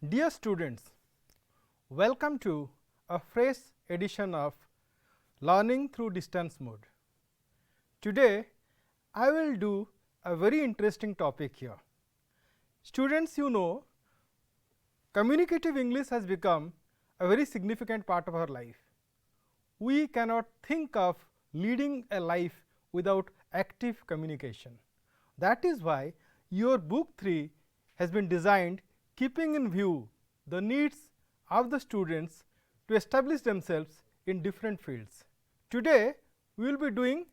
Dear students, welcome to a fresh edition of Learning through Distance Mode. Today, I will do a very interesting topic here. Students, you know, communicative English has become a very significant part of our life. We cannot think of leading a life without active communication. That is why your book 3 has been designed keeping in view the needs of the students to establish themselves in different fields. Today, we will be doing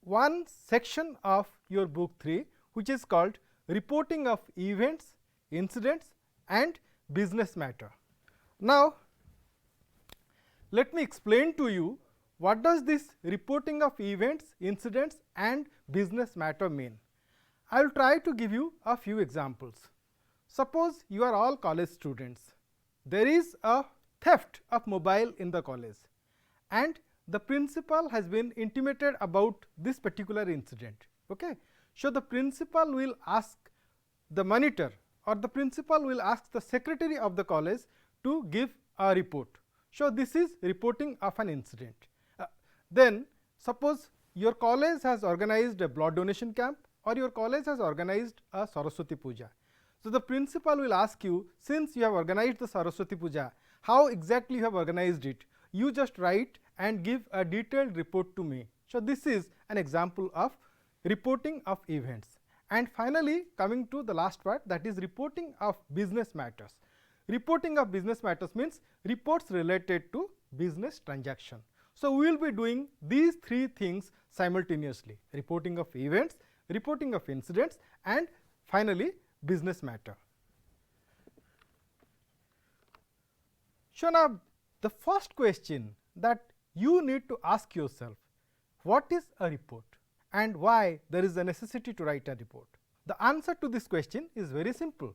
one section of your book 3, which is called reporting of events, incidents and business matter. Now, let me explain to you what does this reporting of events, incidents and business matter mean. I will try to give you a few examples. Suppose you are all college students. There is a theft of mobile in the college and the principal has been intimated about this particular incident. Okay? So, the principal will ask the monitor or the principal will ask the secretary of the college to give a report. So, this is reporting of an incident. Then suppose your college has organized a blood donation camp or your college has organized a Saraswati Puja. So, the principal will ask you, since you have organized the Saraswati Puja, how exactly you have organized it? You just write and give a detailed report to me. So, this is an example of reporting of events. And finally, coming to the last part, that is reporting of business matters. Reporting of business matters means reports related to business transaction. So, we will be doing these three things simultaneously: reporting of events, reporting of incidents and finally, business matter. So, now the first question that you need to ask yourself, what is a report and why there is a necessity to write a report? The answer to this question is very simple.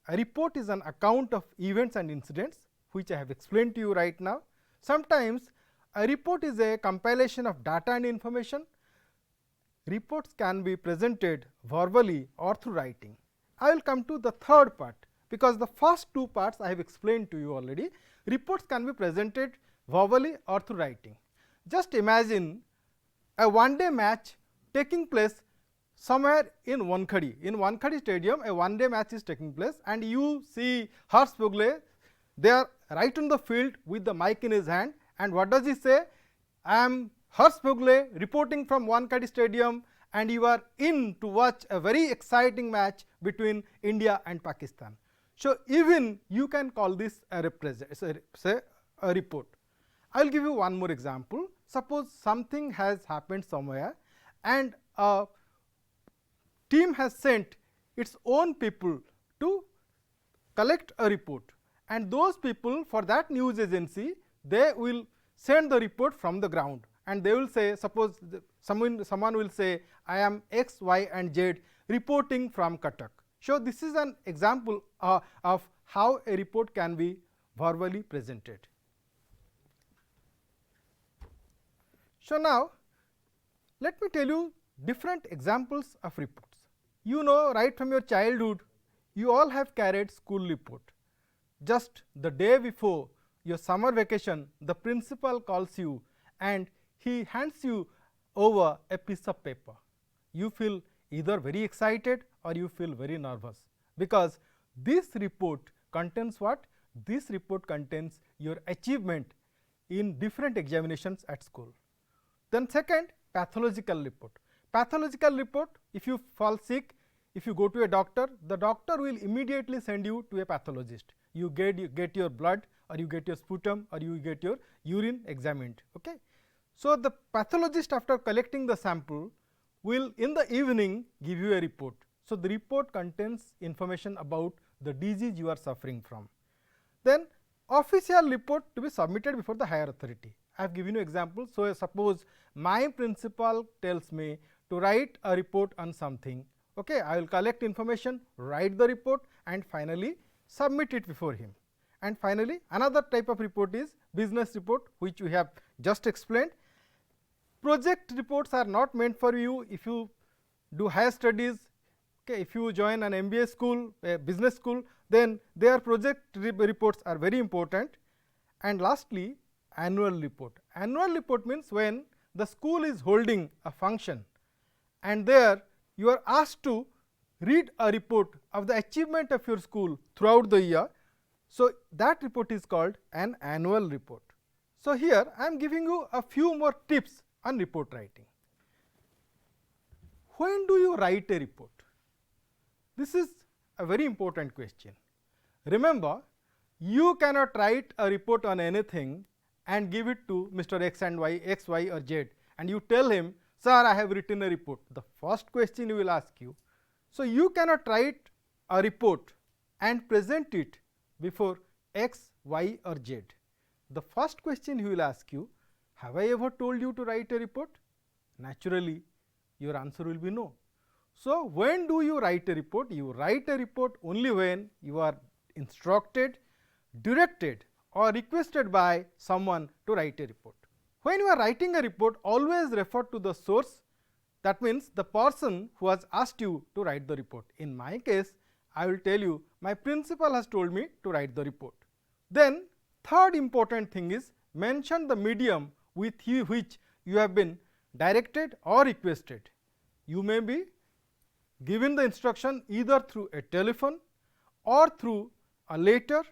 A report is an account of events and incidents, which I have explained to you right now. Sometimes a report is a compilation of data and information. Reports can be presented verbally or through writing. I will come to the third part, because the first two parts I have explained to you already. Reports can be presented verbally or through writing. Just imagine a one-day match taking place somewhere in Wankhedi. In Wankhedi stadium, a one-day match is taking place and you see Harsh Bhogle there right on the field with the mic in his hand, and what does he say? I am Harsh Bhogle reporting from Wankhedi stadium and you are in to watch a very exciting match between India and Pakistan. So, even you can call this a report. I will give you one more example. Suppose something has happened somewhere and a team has sent its own people to collect a report, and those people, for that news agency, they will send the report from the ground and they will say, suppose someone will say, I am X, Y and Z reporting from Cuttack. So, this is an example of how a report can be verbally presented. So, now let me tell you different examples of reports. You know, right from your childhood, you all have carried school report. Just the day before your summer vacation, the principal calls you and he hands you over a piece of paper. You feel either very excited or you feel very nervous, because this report contains what? This report contains your achievement in different examinations at school. Then second, pathological report. Pathological report, if you fall sick, if you go to a doctor, the doctor will immediately send you to a pathologist. You get your blood or you get your sputum or you get your urine examined. Okay? So, the pathologist, after collecting the sample, will in the evening give you a report. So, the report contains information about the disease you are suffering from. Then official report to be submitted before the higher authority. I have given you examples. So, suppose my principal tells me to write a report on something. Okay, I will collect information, write the report and finally submit it before him. And finally, another type of report is business report, which we have just explained. Project reports are not meant for you if you do higher studies. Okay, if you join an MBA school, a business school, Then their project reports are very important. And lastly, annual report. Annual report means when the school is holding a function and there you are asked to read a report of the achievement of your school throughout the year. So, that report is called an annual report. So, here I am giving you a few more tips on report writing. When do you write a report? This is a very important question. Remember, you cannot write a report on anything and give it to Mr. X and Y, X, Y or Z, and you tell him, sir, I have written a report. The first question he will ask you. So, you cannot write a report and present it before X, Y or Z. The first question he will ask you, have I ever told you to write a report? Naturally, your answer will be no. So, when do you write a report? You write a report only when you are instructed, directed or requested by someone to write a report. When you are writing a report, always refer to the source. That means the person who has asked you to write the report. In my case, I will tell you my principal has told me to write the report. Then third important thing is mention the medium with which you have been directed or requested. You may be given the instruction either through a telephone or through a letter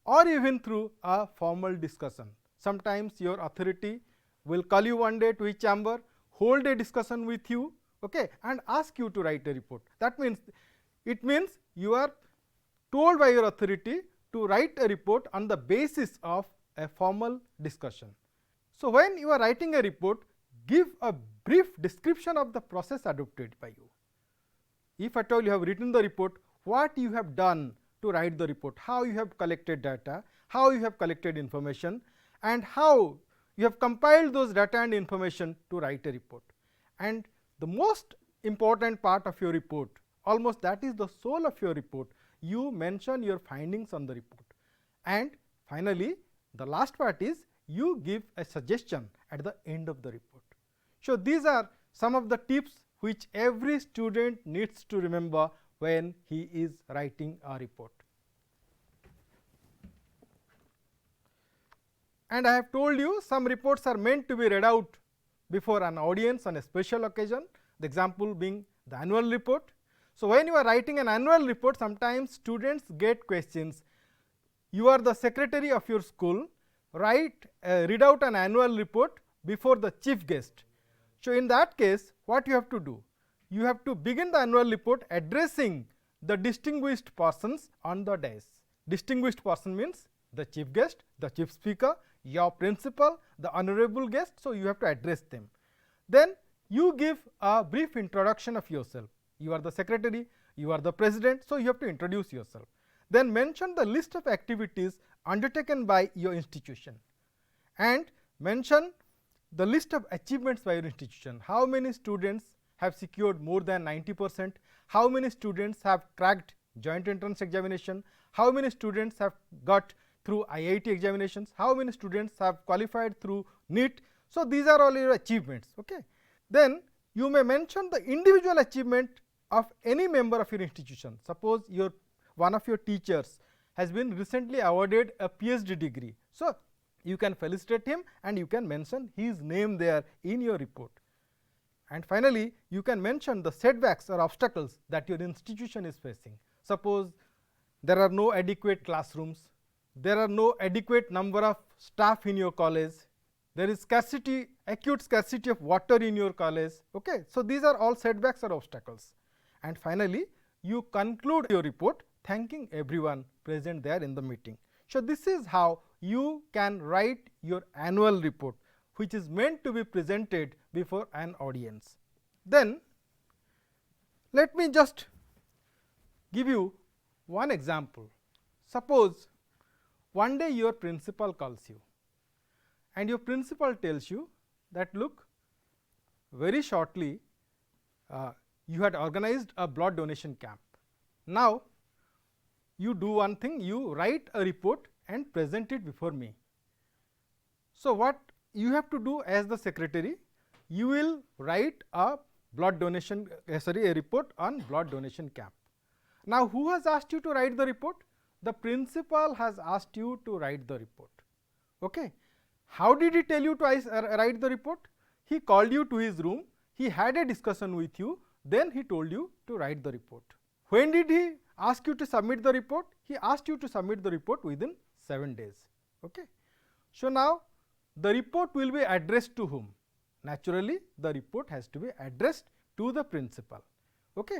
or even through a formal discussion. Sometimes your authority will call you one day to his chamber, hold a discussion with you, okay, and ask you to write a report. That means, it means you are told by your authority to write a report on the basis of a formal discussion. So, when you are writing a report, give a brief description of the process adopted by you. If at all you have written the report, what you have done to write the report, how you have collected data, how you have collected information and how you have compiled those data and information to write a report. And the most important part of your report, almost that is the soul of your report, you mention your findings on the report. And finally, the last part is you give a suggestion at the end of the report. So, these are some of the tips which every student needs to remember when he is writing a report. And I have told you some reports are meant to be read out before an audience on a special occasion, the example being the annual report. So, when you are writing an annual report, sometimes students get questions. You are the secretary of your school, read out an annual report before the chief guest. So, in that case, what you have to do? You have to begin the annual report addressing the distinguished persons on the dais. Distinguished person means the chief guest, the chief speaker, your principal, the honorable guest. So, you have to address them. Then you give a brief introduction of yourself. You are the secretary, you are the president. So, you have to introduce yourself. Then mention the list of activities undertaken by your institution and mention the list of achievements by your institution. How many students have secured more than 90%, how many students have cracked joint entrance examination, how many students have got through IIT examinations, how many students have qualified through NEET. So, these are all your achievements. Okay. Then you may mention the individual achievement of any member of your institution. Suppose one of your teachers has been recently awarded a PhD degree. So, you can felicitate him and you can mention his name there in your report. And finally, you can mention the setbacks or obstacles that your institution is facing. Suppose there are no adequate classrooms, there are no adequate number of staff in your college, there is scarcity, acute scarcity of water in your college. Okay. So, these are all setbacks or obstacles. And finally, you conclude your report thanking everyone present there in the meeting. So, this is how you can write your annual report, which is meant to be presented before an audience. Then let me just give you one example. Suppose one day your principal calls you and your principal tells you that, look, very shortly you had organized a blood donation camp. Now, you do one thing, you write a report and present it before me. So, what you have to do as the secretary, you will write a blood donation, a report on blood donation camp. Now, who has asked you to write the report? The principal has asked you to write the report. Okay. How did he tell you to write the report? He called you to his room, he had a discussion with you, then he told you to write the report. When did he ask you to submit the report? He asked you to submit the report within 7 days. Okay. So, now the report will be addressed to whom? Naturally, the report has to be addressed to the principal. Okay.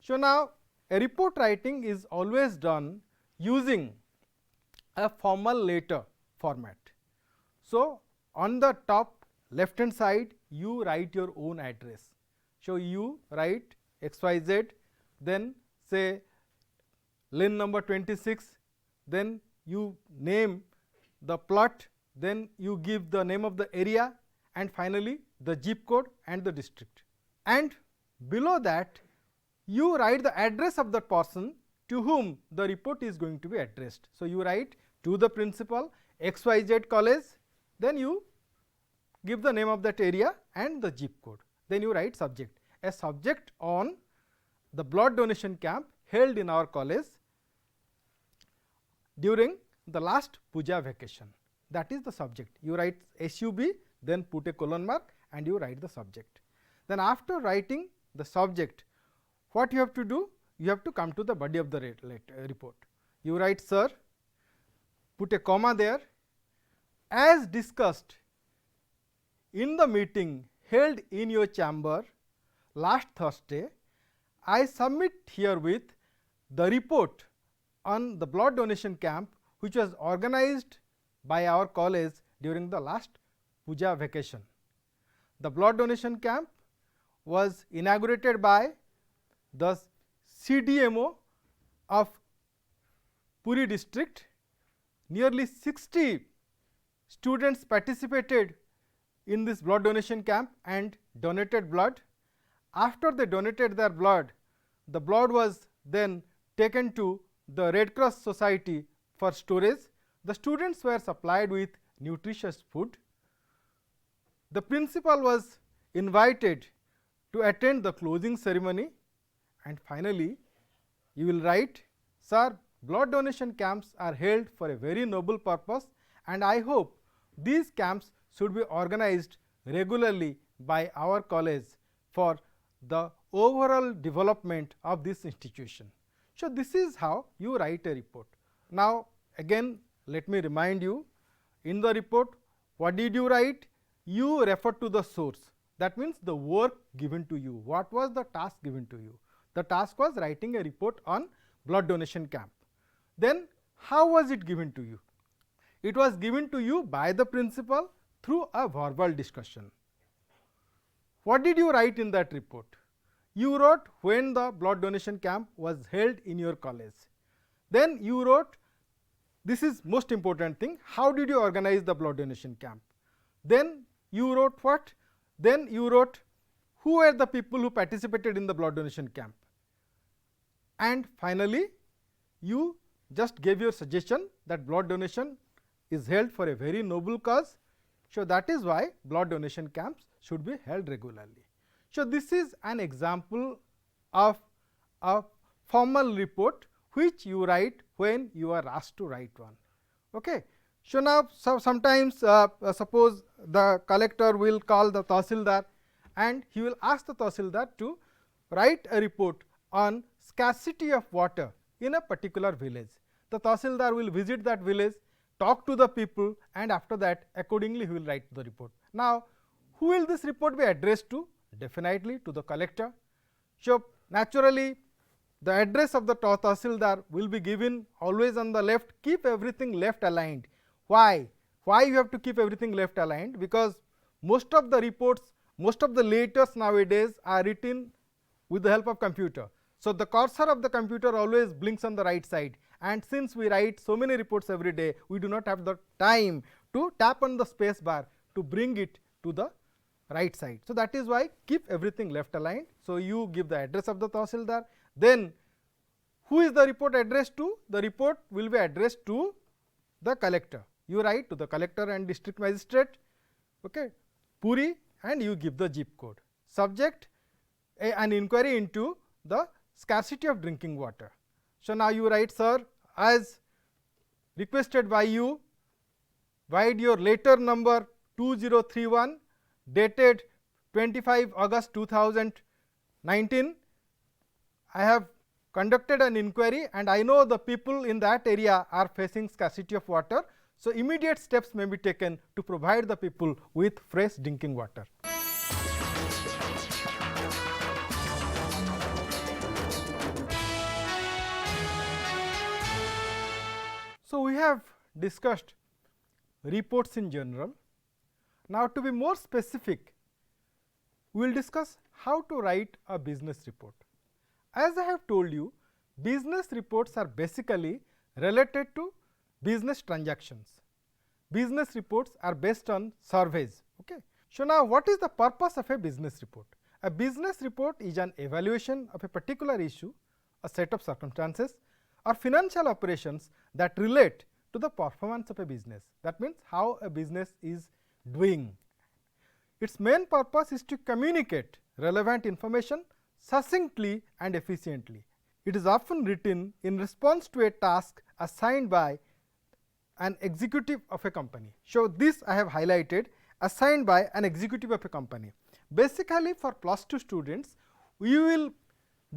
So, now a report writing is always done using a formal letter format. So, on the top left hand side you write your own address. So, you write XYZ, then say lane number 26, then you name the plot, then you give the name of the area, and finally, the zip code and the district. And below that you write the address of the person to whom the report is going to be addressed. So, you write to the principal XYZ college, then you give the name of that area and the zip code, then you write subject, a subject on the blood donation camp held in our college during the last puja vacation. That is the subject. You write SUB, then put a colon mark and you write the subject. Then after writing the subject, what you have to do? You have to come to the body of the report. You write sir, put a comma there, as discussed in the meeting held in your chamber last Thursday, I submit herewith the report on the blood donation camp which was organized by our college during the last puja vacation. The blood donation camp was inaugurated by the CDMO of Puri district. Nearly 60 students participated in this blood donation camp and donated blood. After they donated their blood, the blood was then taken to the Red Cross Society for storage. The students were supplied with nutritious food. The principal was invited to attend the closing ceremony, and finally, you will write, sir, blood donation camps are held for a very noble purpose, and I hope these camps should be organized regularly by our college for the overall development of this institution. So, this is how you write a report. Now, again let me remind you, in the report what did you write? You refer to the source, that means the work given to you. What was the task given to you? The task was writing a report on blood donation camp. Then how was it given to you? It was given to you by the principal through a verbal discussion. What did you write in that report? You wrote when the blood donation camp was held in your college. Then you wrote, this is most important thing, how did you organize the blood donation camp? Then you wrote what? Then you wrote who were the people who participated in the blood donation camp. And finally, you just gave your suggestion that blood donation is held for a very noble cause. So, that is why blood donation camps should be held regularly. So, this is an example of a formal report which you write when you are asked to write one. Okay. So, now sometimes suppose the collector will call the Tahsildar and he will ask the Tahsildar to write a report on scarcity of water in a particular village. The Tahsildar will visit that village, talk to the people, and after that accordingly he will write the report. Now, who will this report be addressed to? Definitely to the collector. So, naturally the address of the Tahsildar will be given always on the left. Keep everything left aligned. Why? Why you have to keep everything left aligned? Because most of the reports, most of the letters nowadays are written with the help of computer. So, the cursor of the computer always blinks on the right side, and since we write so many reports every day, we do not have the time to tap on the space bar to bring it to the right side. So, that is why keep everything left aligned. So, you give the address of the Tahsildar, then who is the report addressed to? The report will be addressed to the collector. You write to the collector and district magistrate, okay, Puri, and you give the zip code. Subject, an inquiry into the scarcity of drinking water. So, now you write, sir, as requested by you, write your letter number 2031 dated 25 August 2019. I have conducted an inquiry and I know the people in that area are facing scarcity of water. So, immediate steps may be taken to provide the people with fresh drinking water. So, we have discussed reports in general. Now, to be more specific, we will discuss how to write a business report. As I have told you, business reports are basically related to business transactions. Business reports are based on surveys. Okay. So, now what is the purpose of a business report? A business report is an evaluation of a particular issue, a set of circumstances or financial operations that relate to the performance of a business. That means, how a business is doing. Its main purpose is to communicate relevant information succinctly and efficiently. It is often written in response to a task assigned by an executive of a company. So, this I have highlighted, assigned by an executive of a company. Basically, for +2 students, we will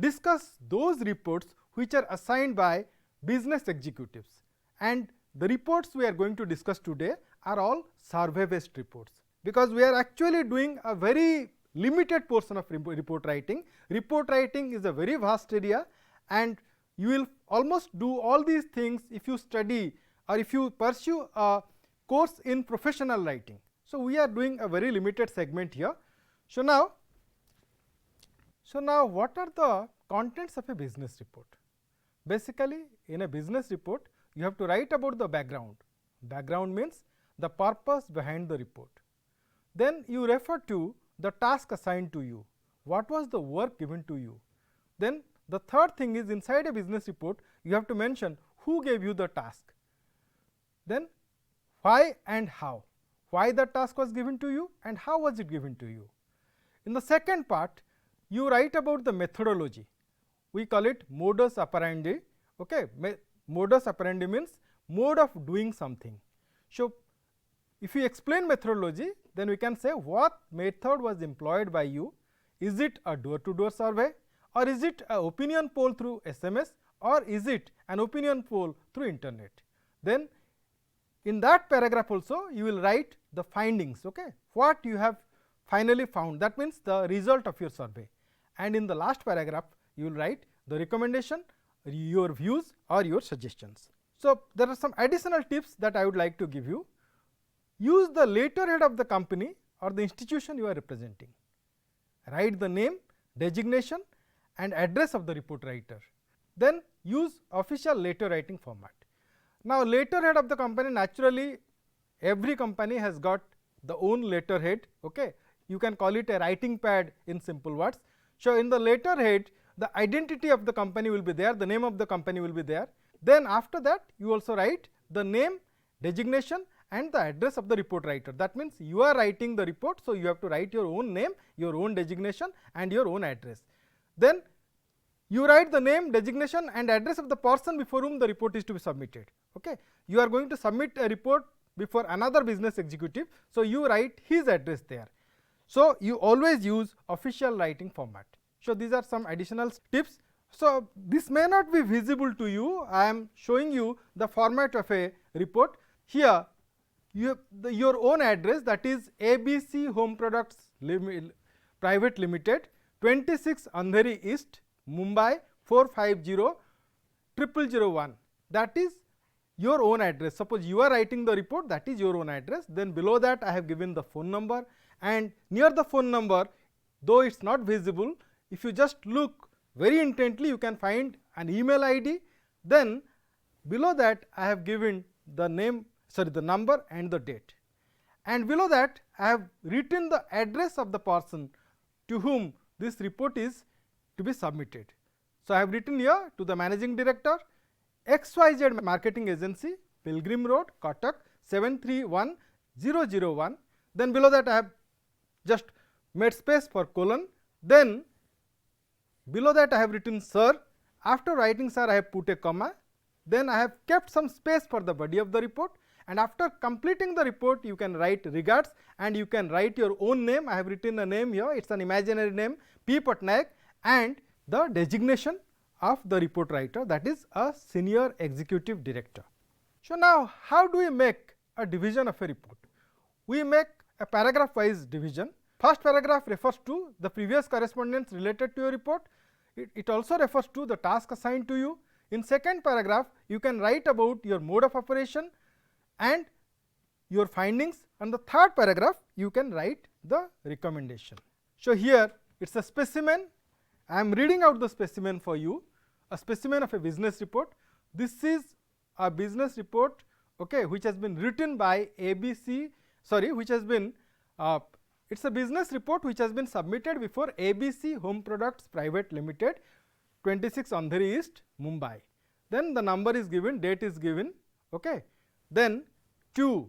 discuss those reports which are assigned by business executives, and the reports we are going to discuss today are all survey based reports, because we are actually doing a very limited portion of report writing. Report writing is a very vast area and you will almost do all these things if you study or if you pursue a course in professional writing. So, we are doing a very limited segment here. So, now what are the contents of a business report? Basically, in a business report, you have to write about the background. Background means the purpose behind the report. Then you refer to the task assigned to you. What was the work given to you? Then the third thing is, inside a business report, you have to mention who gave you the task. Then why and how. Why the task was given to you and how was it given to you. In the second part, you write about the methodology. We call it modus operandi. Okay. Modus operandi means mode of doing something. So, if you explain methodology, then we can say what method was employed by you. Is it a door-to-door survey, or is it an opinion poll through SMS, or is it an opinion poll through internet. Then in that paragraph also you will write the findings, okay, what you have finally found, that means the result of your survey. And in the last paragraph you will write the recommendation, your views or your suggestions. So, there are some additional tips that I would like to give you. Use the letterhead of the company or the institution you are representing. Write the name, designation and address of the report writer. Then use official letter writing format. Now, letterhead of the company, naturally every company has got the own letterhead. Okay. You can call it a writing pad in simple words. So, in the letterhead the identity of the company will be there, the name of the company will be there. Then after that you also write the name, designation and the address of the report writer. That means you are writing the report, so you have to write your own name, your own designation and your own address. Then you write the name, designation and address of the person before whom the report is to be submitted. Okay. You are going to submit a report before another business executive, so you write his address there. So, you always use official writing format. So, these are some additional tips. So, this may not be visible to you, I am showing you the format of a report. Here you have your own address, that is ABC Home Products Private Limited, 26 Andheri East, Mumbai 450001. That is your own address. Suppose you are writing the report, that is your own address. Then below that I have given the phone number, and near the phone number, though it is not visible, if you just look very intently you can find an email ID. Then below that I have given the name, sorry, the number and the date, and below that I have written the address of the person to whom this report is to be submitted. So, I have written here to the managing director, XYZ Marketing Agency, Pilgrim Road, Cuttack 731001. Then below that I have just made space for colon. Then below that I have written, sir, After writing sir, I have put a comma, then I have kept some space for the body of the report, and after completing the report you can write regards and you can write your own name. I have written a name here, it is an imaginary name, P. Patnaik, and the designation of the report writer, that is a senior executive director. So, now how do we make a division of a report? We make a paragraph wise division. First paragraph refers to the previous correspondence related to your report. It also refers to the task assigned to you. In second paragraph, you can write about your mode of operation and your findings, and the third paragraph you can write the recommendation. So, here it is a specimen. I am reading out the specimen for you, a specimen of a business report. This is a business report, okay, which has been written by ABC, sorry, which has been it is a business report which has been submitted before ABC Home Products Private Limited, 26 Andheri East, Mumbai. Then the number is given, date is given, okay. Then to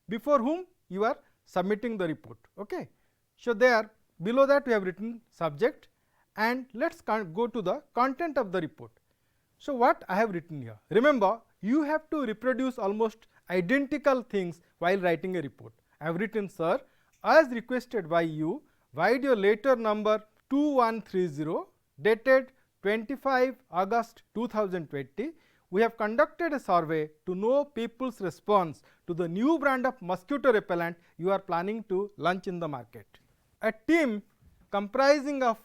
before whom you are submitting the report, okay. So, there below that we have written subject, and let us go to the content of the report. So, what I have written here? Remember, you have to reproduce almost identical things while writing a report. I have written, sir, as requested by you, vide your letter number 2130 dated 25 August 2020, we have conducted a survey to know people's response to the new brand of mosquito repellent you are planning to launch in the market. A team comprising of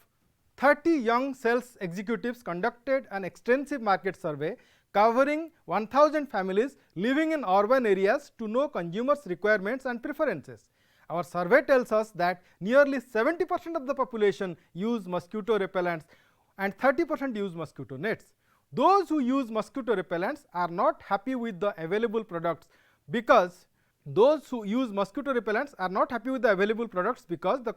30 young sales executives conducted an extensive market survey covering 1000 families living in urban areas to know consumers' requirements and preferences. Our survey tells us that nearly 70% of the population use mosquito repellents and 30% use mosquito nets. Those who use mosquito repellents are not happy with the available products because the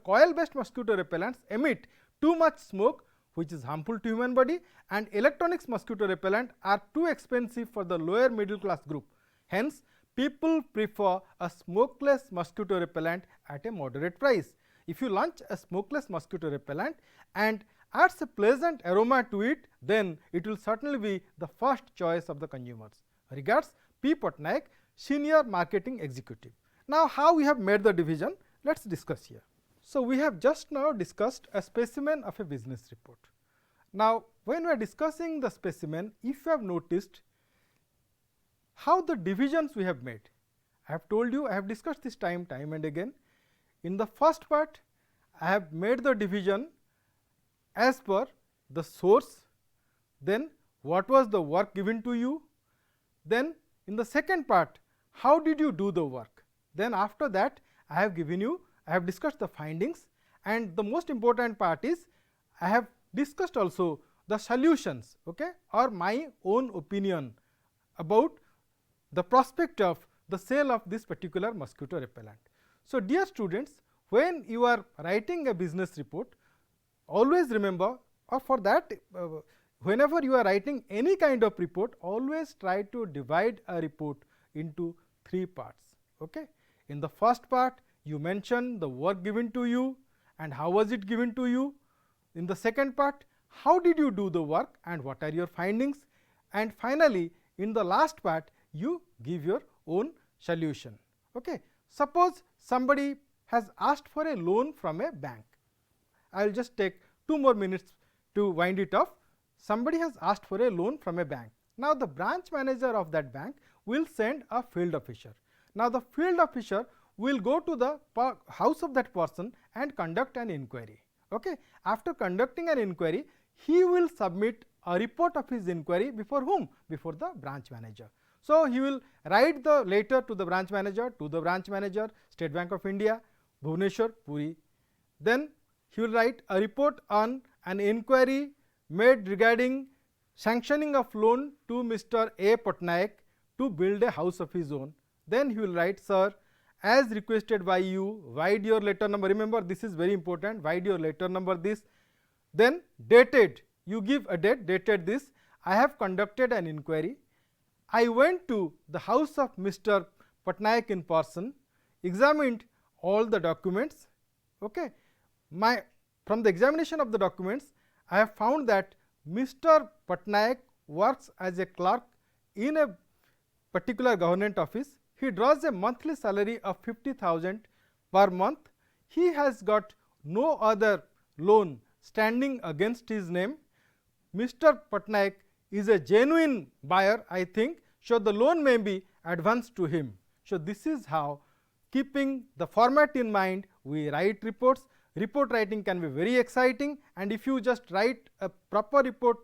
coil based mosquito repellents emit too much smoke, which is harmful to human body, and electronics mosquito repellent are too expensive for the lower middle class group. Hence, people prefer a smokeless mosquito repellent at a moderate price. If you launch a smokeless mosquito repellent and adds a pleasant aroma to it, then it will certainly be the first choice of the consumers. Regards, P. Patnaik, Senior Marketing Executive. Now, how we have made the division? Let us discuss here. So, we have just now discussed a specimen of a business report. Now, when we are discussing the specimen, if you have noticed how the divisions we have made, I have told you, I have discussed this time and again. In the first part, I have made the division as per the source, then what was the work given to you, then in the second part, how did you do the work, then after that I have given you, I have discussed the findings, and the most important part is I have discussed also the solutions, okay, or my own opinion about the prospect of the sale of this particular mosquito repellent. So, dear students, when you are writing a business report, always remember, or for that whenever you are writing any kind of report, always try to divide a report into 3 parts. Okay. In the first part, you mention the work given to you and how was it given to you. In the second part, how did you do the work and what are your findings, and finally, in the last part, you give your own solution. Okay. Suppose somebody has asked for a loan from a bank. I will just take 2 more minutes to wind it off. Somebody has asked for a loan from a bank. Now, the branch manager of that bank will send a field officer. Now, the field officer will go to the house of that person and conduct an inquiry. Okay. After conducting an inquiry, he will submit a report of his inquiry before whom? Before the branch manager. So, he will write the letter to the branch manager, State Bank of India, Bhubaneswar, Puri. Then he will write a report on an inquiry made regarding sanctioning of loan to Mr. A. Patnaik to build a house of his own. Then he will write, sir, as requested by you, write your letter number. Remember, this is very important, write your letter number this. Then dated, you give a date, dated this, I have conducted an inquiry. I went to the house of Mr. Patnaik in person, examined all the documents. Okay. From the examination of the documents, I have found that Mr. Patnaik works as a clerk in a particular government office. He draws a monthly salary of 50,000 per month. He has got no other loan standing against his name. Mr. Patnaik is a genuine buyer, I think, so the loan may be advanced to him. So, this is how, keeping the format in mind, we write reports. Report writing can be very exciting, and if you just write a proper report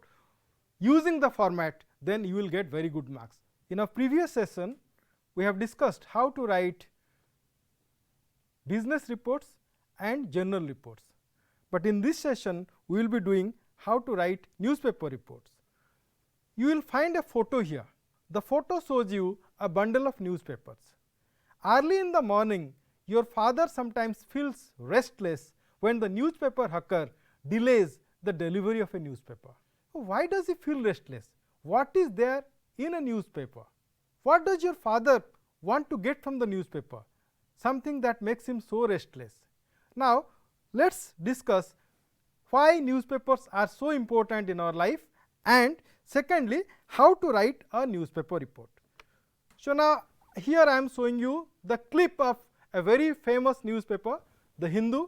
using the format, then you will get very good marks. In our previous session, we have discussed how to write business reports and general reports, but in this session we will be doing how to write newspaper reports. You will find a photo here. The photo shows you a bundle of newspapers. Early in the morning, your father sometimes feels restless when the newspaper hawker delays the delivery of a newspaper. Why does he feel restless? What is there in a newspaper? What does your father want to get from the newspaper? Something that makes him so restless. Now, let us discuss why newspapers are so important in our life, and secondly, how to write a newspaper report. So, now here I am showing you the clip of a very famous newspaper, The Hindu,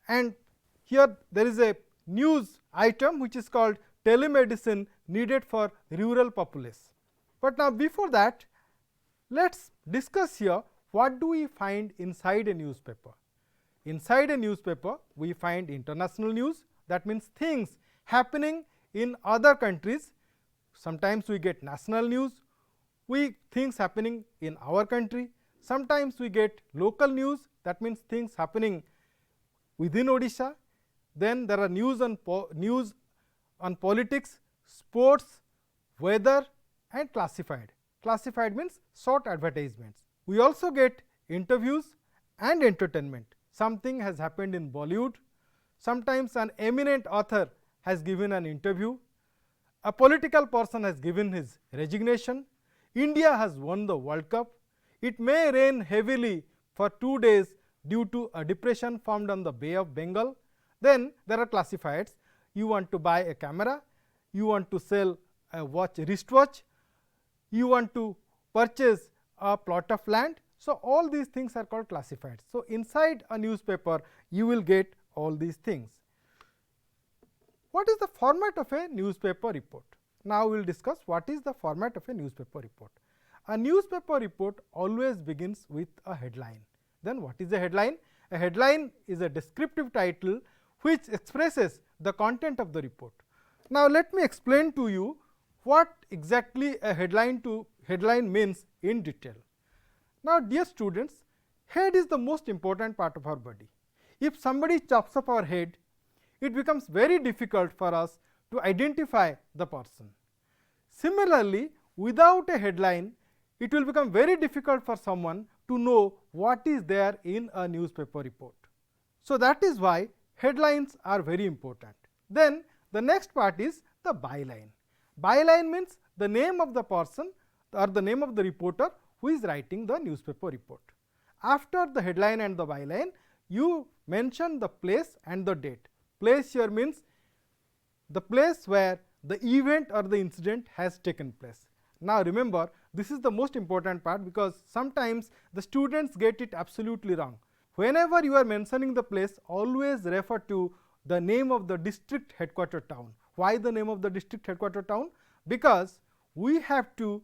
and here there is a news item which is called telemedicine needed for rural populace. But now, before that, let us discuss here what do we find inside a newspaper. Inside a newspaper, we find international news, that means things happening in other countries. Sometimes we get national news, things happening in our country. Sometimes we get local news, that means things happening within Odisha. Then there are news on politics, sports, weather, and classified. Classified means short advertisements. We also get interviews and entertainment. Something has happened in Bollywood. Sometimes an eminent author has given an interview. A political person has given his resignation. India has won the World Cup. It may rain heavily for 2 days due to a depression formed on the Bay of Bengal. Then there are classifieds. You want to buy a camera, you want to sell a wristwatch, you want to purchase a plot of land. So, all these things are called classifieds. So, inside a newspaper you will get all these things. What is the format of a newspaper report? Now, we will discuss what is the format of a newspaper report. A newspaper report always begins with a headline. Then what is a headline? A headline is a descriptive title which expresses the content of the report. Now, let me explain to you what exactly a headline means in detail. Now, dear students, head is the most important part of our body. If somebody chops off our head, it becomes very difficult for us to identify the person. Similarly, without a headline, it will become very difficult for someone to know what is there in a newspaper report. So, that is why headlines are very important. Then the next part is the byline. Byline means the name of the person or the name of the reporter who is writing the newspaper report. After the headline and the byline, you mention the place and the date. Place here means the place where the event or the incident has taken place. Now, remember, this is the most important part, because sometimes the students get it absolutely wrong. Whenever you are mentioning the place, always refer to the name of the district headquarter town. Why the name of the district headquarter town? Because we have to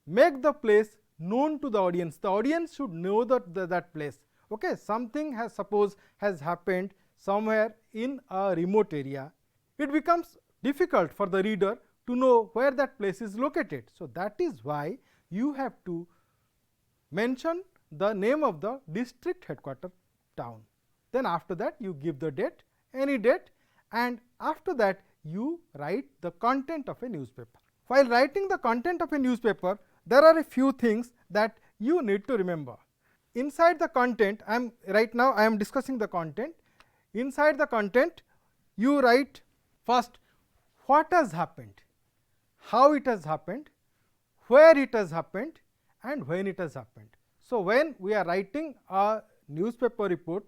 make the place known to the audience. The audience should know that place. Okay, something has happened somewhere in a remote area. It becomes difficult for the reader to know where that place is located. So, that is why you have to mention the name of the district headquarter town. Then after that you give the date, any date, and after that you write the content of a newspaper. While writing the content of a newspaper, there are a few things that you need to remember. Inside the content, right now I am discussing the content. Inside the content, you write first what has happened, how it has happened, where it has happened, and when it has happened. So, when we are writing a newspaper report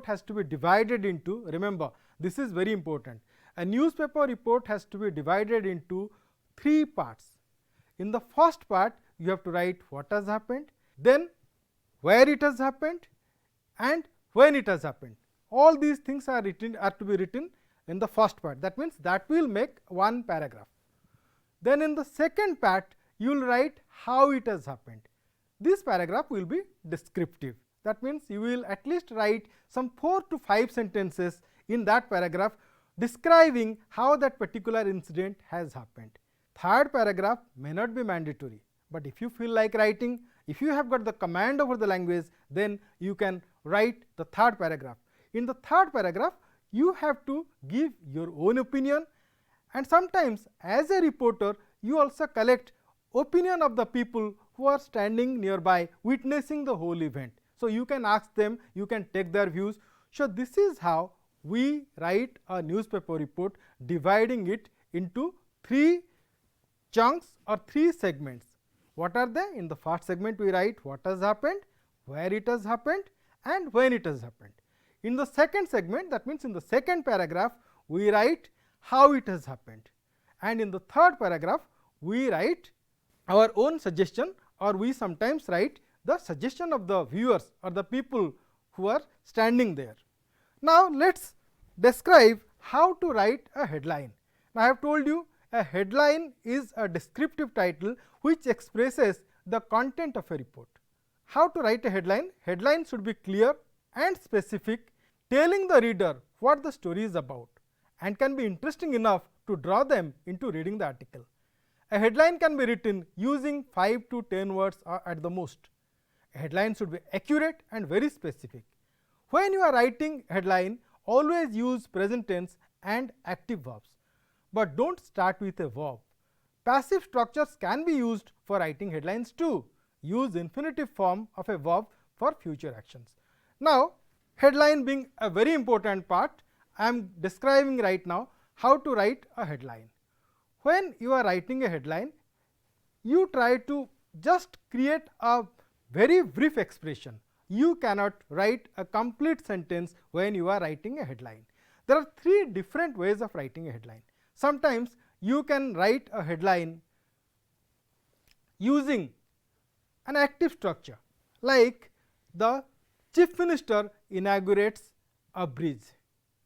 has to be divided into, remember, this is very important. a newspaper report has to be divided into 3 parts. In the first part, you have to write what has happened, then where it has happened and when it has happened. All these things are to be written in the first part. That means, that will make one paragraph. Then in the second part, you will write how it has happened. This paragraph will be descriptive. That means, you will at least write some 4 to 5 sentences in that paragraph describing how that particular incident has happened. Third paragraph may not be mandatory, but if you feel like writing, if you have got the command over the language, then you can write the third paragraph. In the third paragraph, you have to give your own opinion, and sometimes as a reporter, you also collect opinion of the people who are standing nearby witnessing the whole event. So, you can ask them, you can take their views. So, this is how we write a newspaper report, dividing it into 3 chunks or 3 segments. What are they? In the first segment, we write what has happened, where it has happened and when it has happened. In the second segment, that means in the second paragraph, we write how it has happened, and in the third paragraph, we write our own suggestion, or we sometimes write the suggestion of the viewers or the people who are standing there. Now, let us describe how to write a headline. Now, I have told you a headline is a descriptive title which expresses the content of a report. How to write a headline? Headline should be clear and specific, telling the reader what the story is about, and can be interesting enough to draw them into reading the article. A headline can be written using 5 to 10 words at the most. A headline should be accurate and very specific. When you are writing headline, always use present tense and active verbs, but do not start with a verb. Passive structures can be used for writing headlines too. Use infinitive form of a verb for future actions. Now, headline being a very important part, I am describing right now how to write a headline. When you are writing a headline, you try to just create a very brief expression. You cannot write a complete sentence when you are writing a headline. There are 3 different ways of writing a headline. Sometimes you can write a headline using an active structure, like the Chief Minister inaugurates a bridge,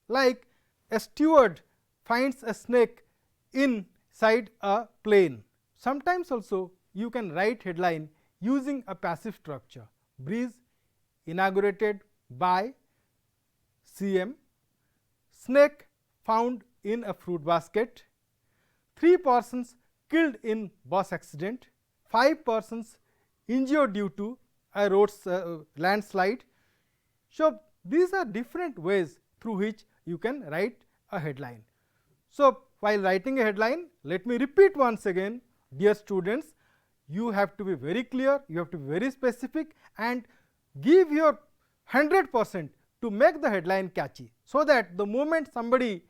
like a steward finds a snake inside a plane. Sometimes also you can write headline using a passive structure, bridge inaugurated by CM, snake found in a fruit basket, 3 persons killed in bus accident, 5 persons injured due to a road landslide. So, these are different ways through which you can write a headline. So, while writing a headline, let me repeat once again, dear students, you have to be very clear, you have to be very specific and give your 100% to make the headline catchy, so that the moment somebody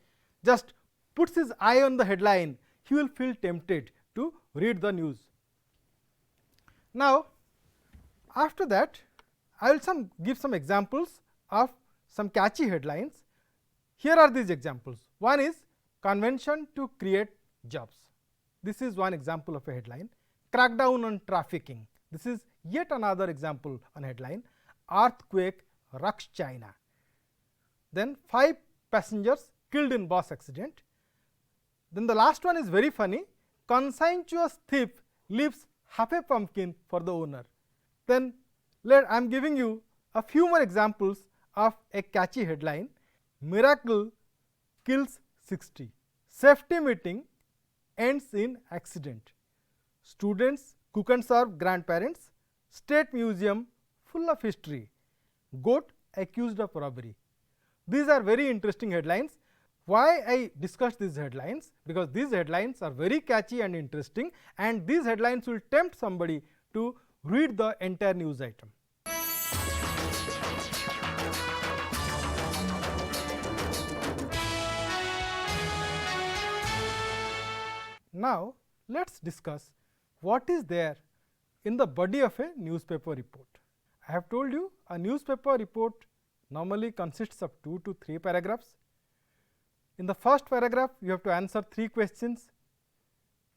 just puts his eye on the headline, he will feel tempted to read the news. Now, after that, I will give some examples of some catchy headlines. Here are these examples. One is convention to create jobs. This is one example of a headline. Crackdown on trafficking. This is yet another example on headline. Earthquake rocks China. Then 5 passengers killed in bus accident. Then the last one is very funny. Conscientious thief leaves half a pumpkin for the owner. Then I am giving you a few more examples of a catchy headline. Miracle kills 60. Safety meeting ends in accident. Students cook and serve grandparents. State museum full of history. Goat accused of robbery. These are very interesting headlines. Why I discussed these headlines? Because these headlines are very catchy and interesting, and these headlines will tempt somebody to read the entire news item. Now, let us discuss what is there in the body of a newspaper report. I have told you a newspaper report normally consists of 2 to 3 paragraphs. In the first paragraph, you have to answer 3 questions.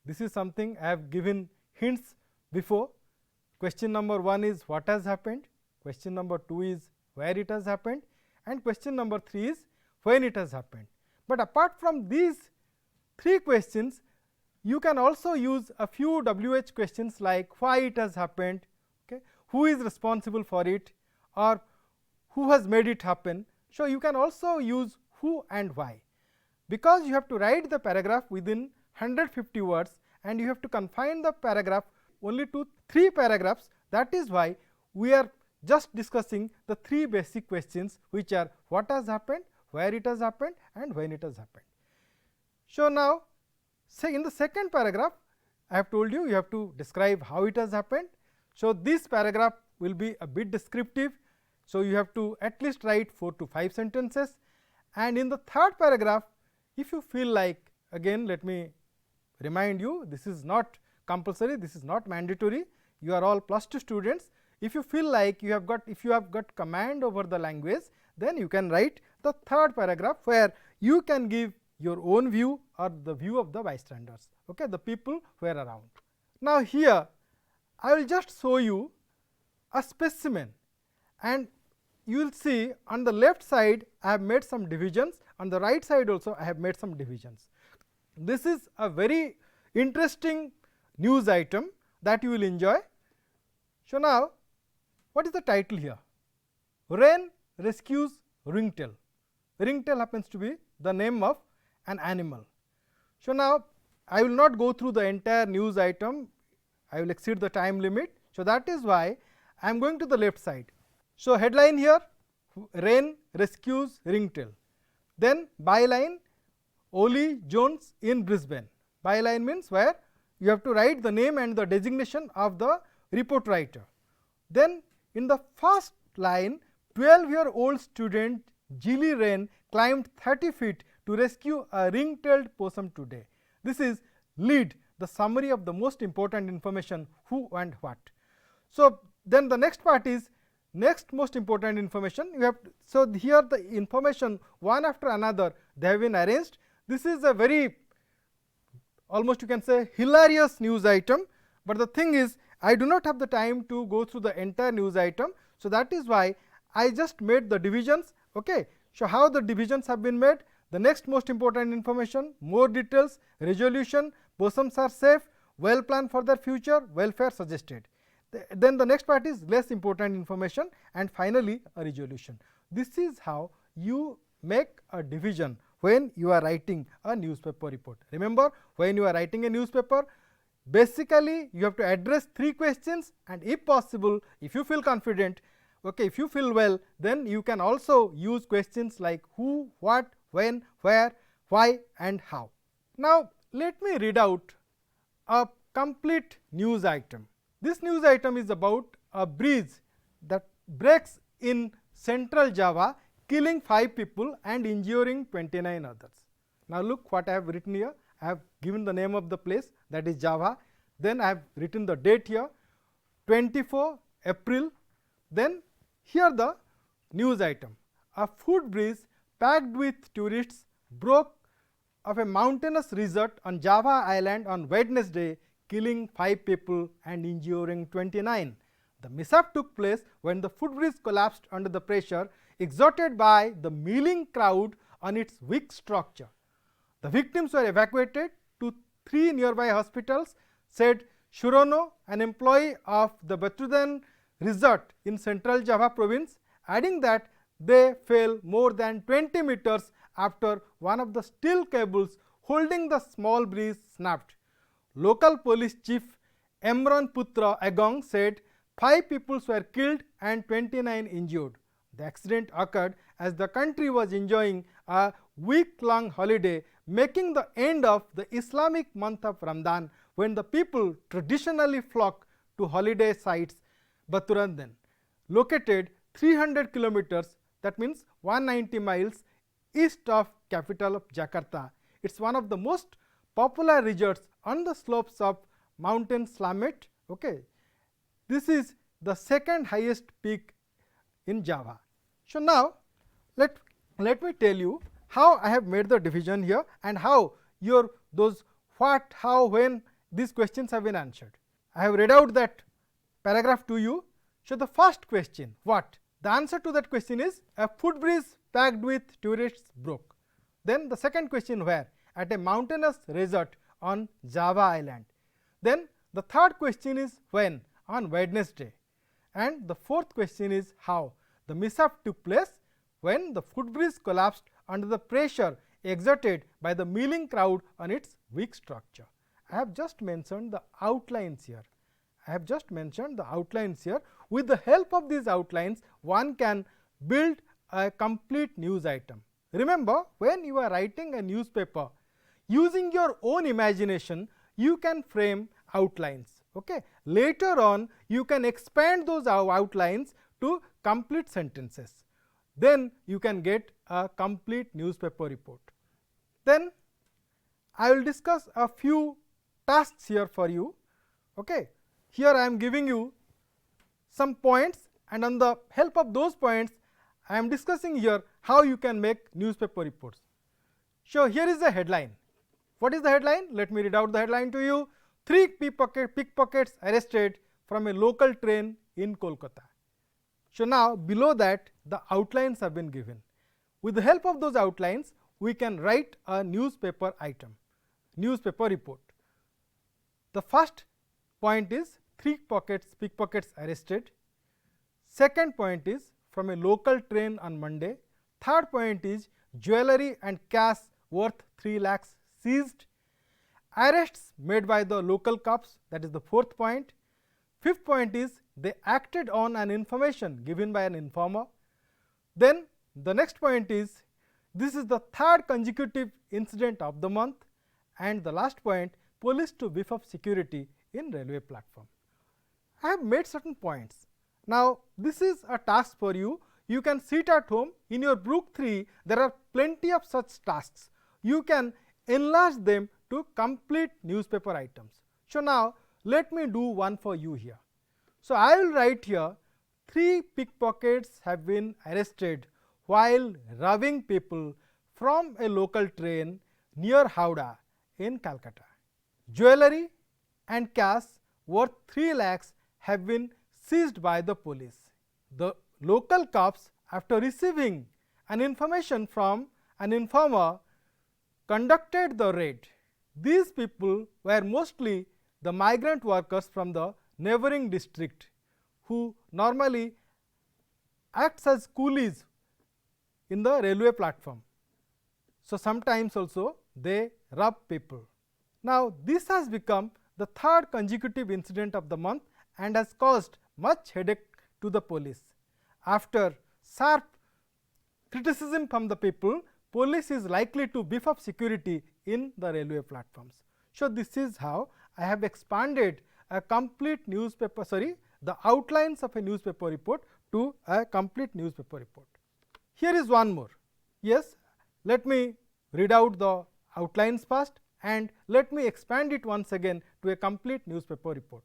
This is something I have given hints before. Question number 1 is what has happened, question number 2 is where it has happened, and question number 3 is when it has happened. But apart from these 3 questions, you can also use a few WH questions like why it has happened, okay, who is responsible for it, or who has made it happen. So, you can also use who and why. Because you have to write the paragraph within 150 words and you have to confine the paragraph only to 3 paragraphs, that is why we are just discussing the 3 basic questions, which are what has happened, where it has happened, and when it has happened. So, now say in the second paragraph, I have told you, you have to describe how it has happened. So, this paragraph will be a bit descriptive. So, you have to at least write 4 to 5 sentences, and in the third paragraph, if you feel like, again let me remind you, this is not compulsory, this is not mandatory, you are all +2 students. If you feel like you have got command over the language, then you can write the third paragraph where you can give your own view or the view of the bystanders, okay, the people who are around. Now, here I will just show you a specimen, and you will see on the left side I have made some divisions, on the right side also I have made some divisions. This is a very interesting news item that you will enjoy. So, now what is the title here? Wren rescues ringtail. Ringtail happens to be the name of an animal. So, now I will not go through the entire news item, I will exceed the time limit. So, that is why I am going to the left side. So, headline here, Wren rescues ringtail. Then byline, Ollie Jones in Brisbane. Byline means where you have to write the name and the designation of the report writer. Then in the first line, 12-year-old student Gilly Wren climbed 30 feet to rescue a ring-tailed possum today. This is lead, the summary of the most important information, who and what. So, then the next part is next most important information. You have to, so here the information one after another they have been arranged. This is a very almost you can say hilarious news item, but the thing is I do not have the time to go through the entire news item. So, that is why I just made the divisions. Okay. So, how the divisions have been made? The next most important information, more details, resolution, possums are safe, well planned for their future, welfare suggested. Then the next part is less important information, and finally a resolution. This is how you make a division when you are writing a newspaper report. Remember, when you are writing a newspaper, basically you have to address 3 questions, and if possible, if you feel confident, okay, if you feel well, then you can also use questions like who, what, when, where, why and how. Now, let me read out a complete news item. This news item is about a bridge that breaks in central Java, killing 5 people and injuring 29 others. Now, look what I have written here. I have given the name of the place, that is Java. Then I have written the date here, 24 April. Then here the news item. A food bridge packed with tourists broke of a mountainous resort on Java Island on Wednesday, killing 5 people and injuring 29. The mishap took place when the footbridge collapsed under the pressure exerted by the milling crowd on its weak structure. The victims were evacuated to 3 nearby hospitals, said Shurono, an employee of the Batudan resort in central Java province, adding that they fell more than 20 meters after one of the steel cables holding the small bridge snapped. Local police chief Emron Putra Agong said 5 people were killed and 29 injured. The accident occurred as the country was enjoying a week-long holiday, making the end of the Islamic month of Ramadan, when the people traditionally flock to holiday sites. Baturandan, located 300 kilometers, that means 190 miles east of capital of Jakarta. It is one of the most popular resorts on the slopes of mountain Slamet. Okay. This is the second highest peak in Java. So, now let me tell you how I have made the division here and how your those what, how, when these questions have been answered. I have read out that paragraph to you. So, the first question what? The answer to that question is a footbridge packed with tourists broke. Then the second question where? At a mountainous resort on Java Island. Then the third question is when? On Wednesday. And the fourth question is how? The mishap took place when the footbridge collapsed under the pressure exerted by the milling crowd on its weak structure. I have just mentioned the outlines here. With the help of these outlines, one can build a complete news item. Remember, when you are writing a newspaper, using your own imagination, you can frame outlines. Okay? Later on, you can expand those outlines to complete sentences. Then you can get a complete newspaper report. Then I will discuss a few tasks here for you. Okay? Here I am giving you some points, and on the help of those points I am discussing here how you can make newspaper reports. So, here is the headline. What is the headline? Let me read out the headline to you. 3 pickpockets arrested from a local train in Kolkata. So, now below that the outlines have been given. With the help of those outlines, we can write a newspaper item, newspaper report. The first point is 3 pickpockets arrested. Second point is from a local train on Monday. Third point is jewellery and cash worth 3 lakhs seized. Arrests made by the local cops, that is the fourth point. Fifth point is they acted on an information given by an informer. Then the next point is this is the third consecutive incident of the month, and the last point, police to beef up security in railway platform. I have made certain points. Now, this is a task for you. You can sit at home. In your book 3, there are plenty of such tasks. You can enlarge them to complete newspaper items. So, now let me do one for you here. So, I will write here 3 pickpockets have been arrested while robbing people from a local train near Howrah in Calcutta. Jewellery and cash worth 3 lakhs have been seized by the police. The local cops, after receiving an information from an informer, conducted the raid. These people were mostly the migrant workers from the neighboring district who normally acts as coolies in the railway platform. So, sometimes also they rob people. Now, this has become the third consecutive incident of the month and has caused much headache to the police. After sharp criticism from the people, police is likely to beef up security in the railway platforms. So, this is how I have expanded a complete newspaper, the outlines of a newspaper report to a complete newspaper report. Here is one more. Yes, let me read out the outlines first and let me expand it once again to a complete newspaper report.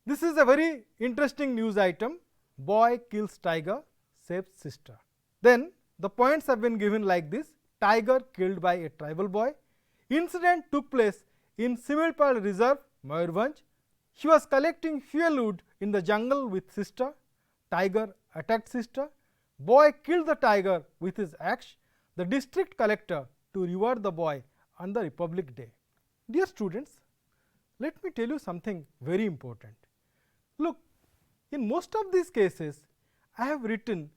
This is a very interesting news item. Boy kills tiger, saves sister. Then the points have been given like this: tiger killed by a tribal boy. Incident took place in Similpal Reserve, Mayurbhanj. He was collecting fuel wood in the jungle with sister. Tiger attacked sister. Boy killed the tiger with his axe. The district collector to reward the boy on the Republic Day. Dear students, let me tell you something very important. Look, in most of these cases, I have written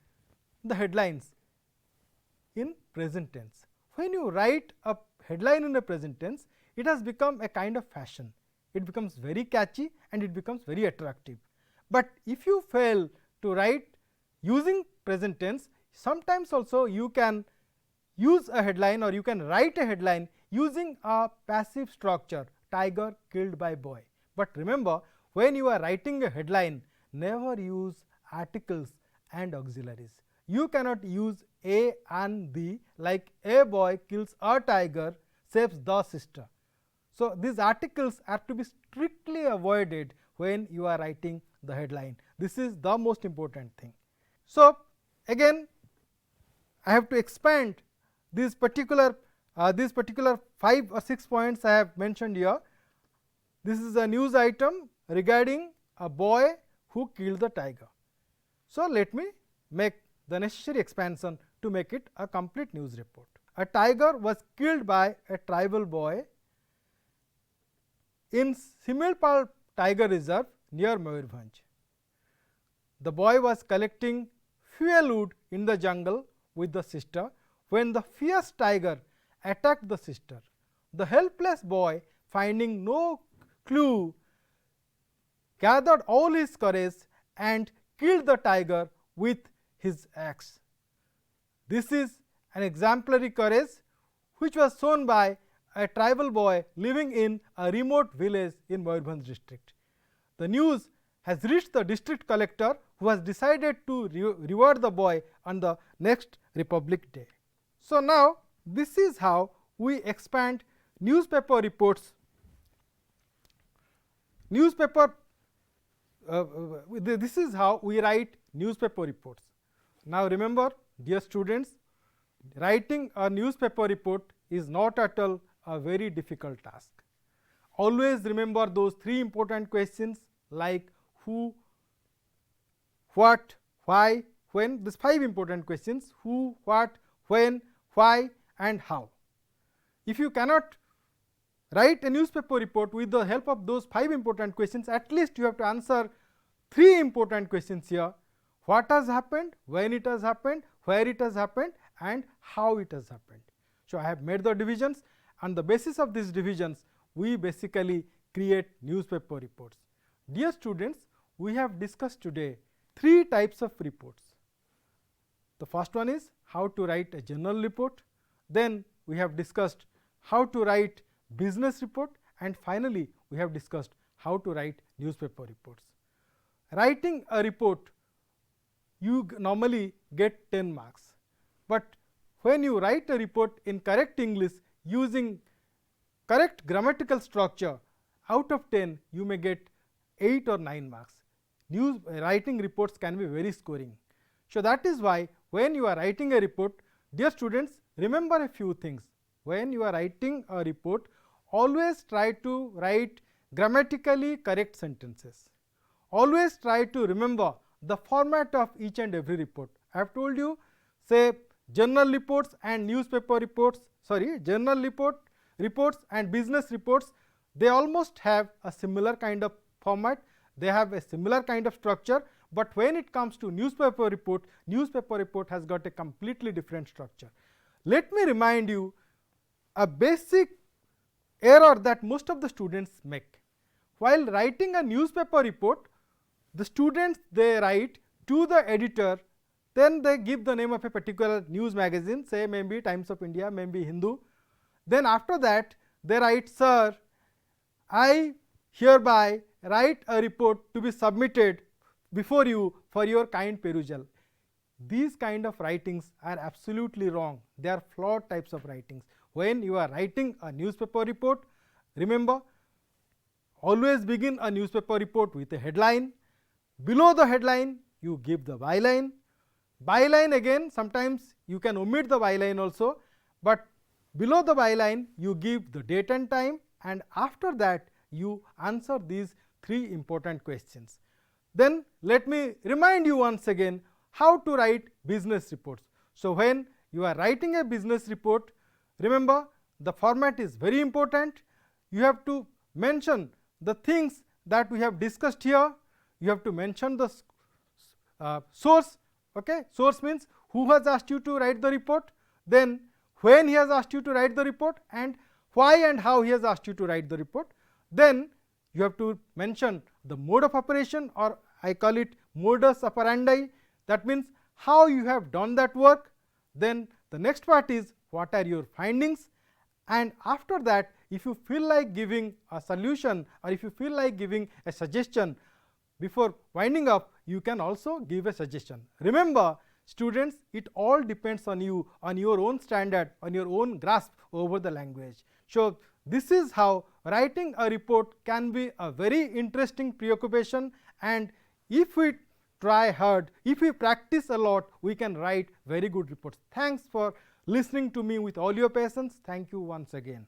the headlines in present tense. When you write a headline in a present tense, it has become a kind of fashion. It becomes very catchy and it becomes very attractive. But if you fail to write using present tense, sometimes also you can use a headline or you can write a headline using a passive structure, tiger killed by boy. But remember, when you are writing a headline, never use articles and auxiliaries. You cannot use a and the, like a boy kills a tiger, saves the sister. So, these articles are to be strictly avoided when you are writing the headline. This is the most important thing. So, again I have to expand these particular 5 or 6 points I have mentioned here. This is a news item regarding a boy who killed the tiger. So, let me make the necessary expansion to make it a complete news report. A tiger was killed by a tribal boy in Similpal Tiger Reserve near Mayurbhanj. The boy was collecting fuel wood in the jungle with the sister when the fierce tiger attacked the sister. The helpless boy, finding no clue, gathered all his courage and killed the tiger with his axe. This is an exemplary courage which was shown by a tribal boy living in a remote village in Mayurbhanj district. The news has reached the district collector, who has decided to reward the boy on the next Republic Day. So, now this is how we expand newspaper reports. This is how we write newspaper reports. Now, remember, dear students, writing a newspaper report is not at all a very difficult task. Always remember those 3 important questions like who, what, why, when. These 5 important questions: who, what, when, why and how. If you cannot write a newspaper report with the help of those 5 important questions, at least you have to answer 3 important questions here: what has happened, when it has happened, where it has happened and how it has happened. So, I have made the divisions. On the basis of these divisions, we basically create newspaper reports. Dear students, we have discussed today 3 types of reports. The first one is how to write a journal report, then we have discussed how to write business report, and finally, we have discussed how to write newspaper reports. Writing a report, you normally get 10 marks, but when you write a report in correct English using correct grammatical structure, out of 10 you may get 8 or 9 marks. Writing reports can be very scoring. So, that is why when you are writing a report, dear students, remember a few things. When you are writing a report, always try to write grammatically correct sentences. Always try to remember the format of each and every report. I have told you, say journal reports and newspaper reports, journal reports and business reports, they almost have a similar kind of format, they have a similar kind of structure, but when it comes to newspaper report has got a completely different structure. Let me remind you a basic error that most of the students make. While writing a newspaper report, the students, they write to the editor, then they give the name of a particular news magazine, say maybe Times of India, maybe Hindu. Then after that they write, sir, I hereby write a report to be submitted before you for your kind perusal. These kind of writings are absolutely wrong. They are flawed types of writings. When you are writing a newspaper report, remember, always begin a newspaper report with a headline. Below the headline, you give the byline. Byline, again, sometimes you can omit the byline also, but below the byline you give the date and time, and after that you answer these 3 important questions. Then let me remind you once again how to write business reports. So, when you are writing a business report, remember, the format is very important. You have to mention the things that we have discussed here. You have to mention the source. Okay? Source means who has asked you to write the report, then when he has asked you to write the report, and why and how he has asked you to write the report. Then you have to mention the mode of operation, or I call it modus operandi, that means how you have done that work. Then the next part is what are your findings, and after that, if you feel like giving a solution or if you feel like giving a suggestion before winding up, you can also give a suggestion. Remember students, it all depends on you, on your own standard, on your own grasp over the language. So, this is how writing a report can be a very interesting preoccupation, and if we try hard, if we practice a lot, we can write very good reports. Thanks for listening to me with all your patience. Thank you once again.